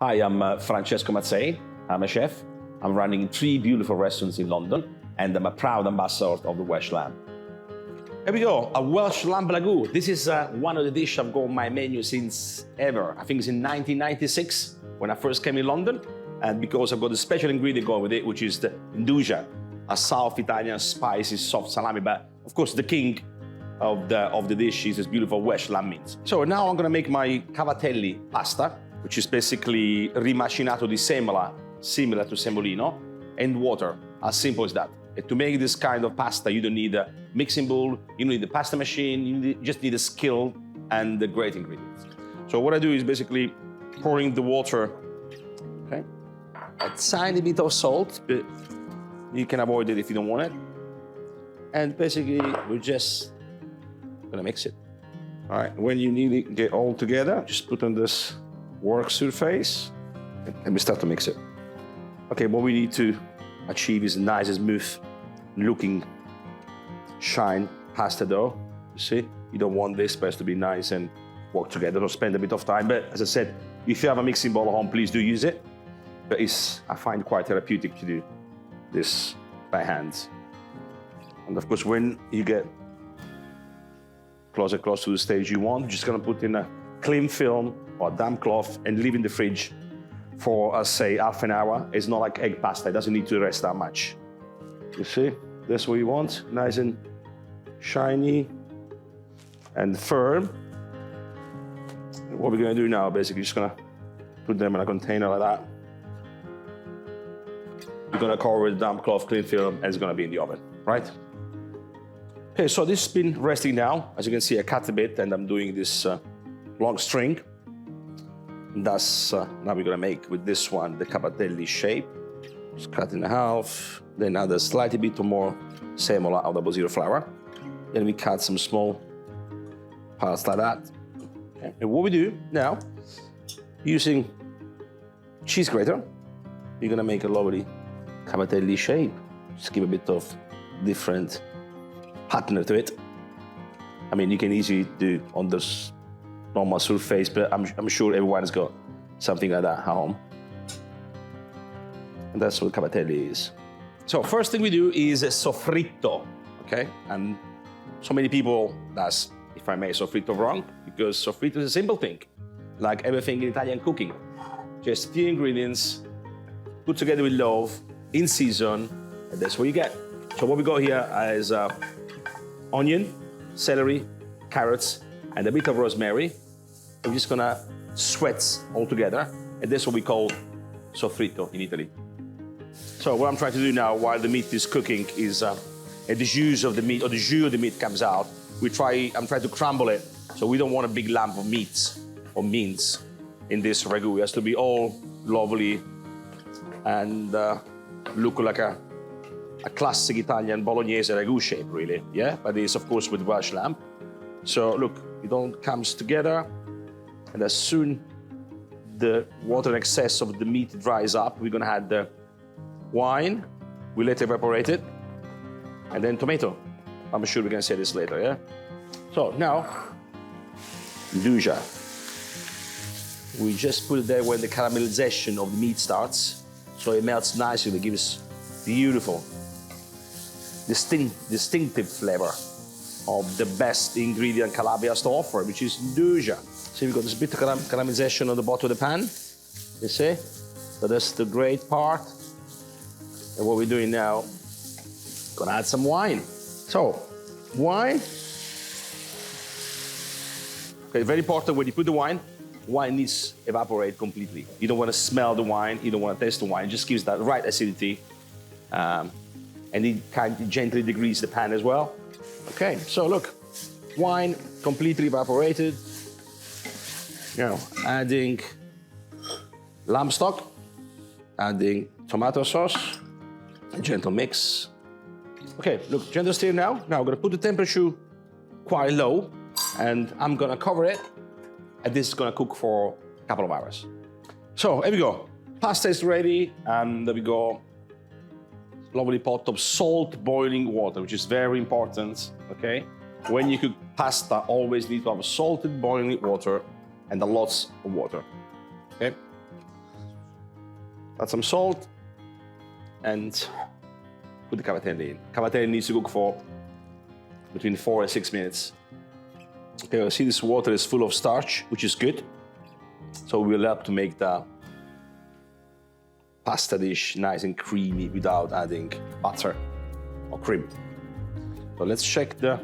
Hi, I'm Francesco Mazzei. I'm a chef. I'm running 3 beautiful restaurants in London, and I'm a proud ambassador of the Welsh Lamb. Here we go, a Welsh Lamb ragout. This is one of the dishes I've got on my menu since ever. I think it's in 1996 when I first came in London, and because I've got a special ingredient going with it, which is the nduja, a South Italian spicy soft salami. But of course, the king of the dish is this beautiful Welsh lamb mince. So now I'm gonna make my cavatelli pasta, which is basically rimacinato di semola, similar to semolina, and water, as simple as that. And to make this kind of pasta, you don't need a mixing bowl, you don't need a pasta machine, you just need a skill and the great ingredients. So what I do is basically pouring the water, okay? A tiny bit of salt, but you can avoid it if you don't want it. And basically, we're just gonna mix it. All right, when you nearly get all together, just put on this work surface, and we start to mix it. Okay, what we need to achieve is a nice, smooth looking shine pasta dough. You see, you don't want this supposed to be nice and work together, so spend a bit of time. But as I said, if you have a mixing bowl at home, please do use it. But I find quite therapeutic to do this by hand. And of course, when you get close to the stage you want, you're just gonna put in a cling film or a damp cloth and leave in the fridge for, say, half an hour. It's not like egg pasta, it doesn't need to rest that much. You see, that's what you want, nice and shiny and firm. And what we're gonna do now, basically, just gonna put them in a container like that. You're gonna cover with damp cloth, cling film, and it's gonna be in the oven, right? Okay, so this has been resting now. As you can see, I cut a bit and I'm doing this long string. And that's, now we're gonna make with this one, the Cavatelli shape. Just cut in half, then add a slightly bit more semola of the zero flour. Then we cut some small parts like that. Okay. And what we do now, using cheese grater, you're gonna make a lovely Cavatelli shape. Just give a bit of different pattern to it. I mean, you can easily do on this normal surface, but I'm sure everyone's got something like that at home. And that's what Cavatelli is. So first thing we do is a soffritto, okay? And so many people, that's, if I may, soffritto wrong, because soffritto is a simple thing, like everything in Italian cooking. Just few ingredients, put together with love, in season, and that's what you get. So what we got here is onion, celery, carrots, and a bit of rosemary. We're just gonna sweat all together, and that's what we call soffritto in Italy. So what I'm trying to do now, while the meat is cooking, is and the juice of the meat, or the jus of the meat comes out, I'm trying to crumble it, so we don't want a big lump of meat or mince in this ragu. It has to be all lovely and look like a classic Italian bolognese ragu shape, really, yeah? But it's, of course, with Welsh lamb. So look, it all comes together, and as soon the water in excess of the meat dries up, we're gonna add the wine, we let it evaporate it, and then tomato. I'm sure we're gonna say this later, yeah? So now, nduja. We just put it there when the caramelization of the meat starts, so it melts nicely, it gives beautiful, distinctive flavor of the best ingredient Calabria has to offer, which is nduja. See, we've got this bit of caramelization on the bottom of the pan, you see? So that's the great part. And what we're doing now, gonna add some wine. So, wine. Okay, very important when you put the wine needs to evaporate completely. You don't wanna smell the wine, you don't wanna taste the wine, it just gives that right acidity. And it kind of gently degreases the pan as well. Okay, so look, wine completely evaporated. Now, adding lamb stock, adding tomato sauce, a gentle mix. Okay, look, gentle stir now. Now I'm gonna put the temperature quite low, and I'm gonna cover it, and this is gonna cook for a couple of hours. So, here we go. Pasta is ready, and there we go. Lovely pot of salt boiling water, which is very important, okay? When you cook pasta, always need to have salted boiling water and a lots of water, okay? add some salt, and put the cavatelli in. Cavatelli needs to cook for between 4 and 6 minutes. Okay, see this water is full of starch, which is good. So it will help to make the pasta dish nice and creamy without adding butter or cream. So let's check the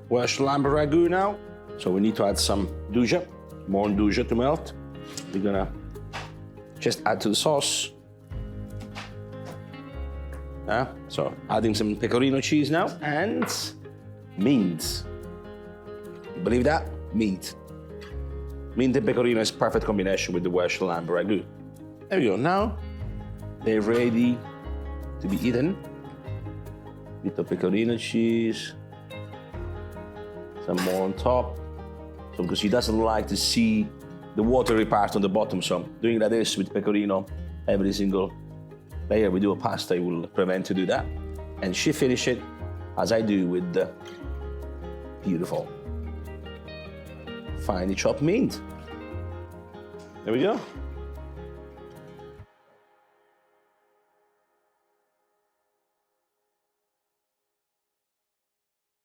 Welsh lamb ragout now. So we need to add some nduja, more nduja to melt. We're gonna just add to the sauce. So adding some pecorino cheese now and mint. Believe that? Mint. Mint and pecorino is perfect combination with the Welsh lamb ragout. There we go. Now they're ready to be eaten. Bit of pecorino cheese. Some more on top. So because he doesn't like to see the watery part on the bottom, so I'm doing like this with pecorino every single layer we do a pasta, it will prevent to do that. And she finish it as I do with the beautiful finely chopped mint. There we go.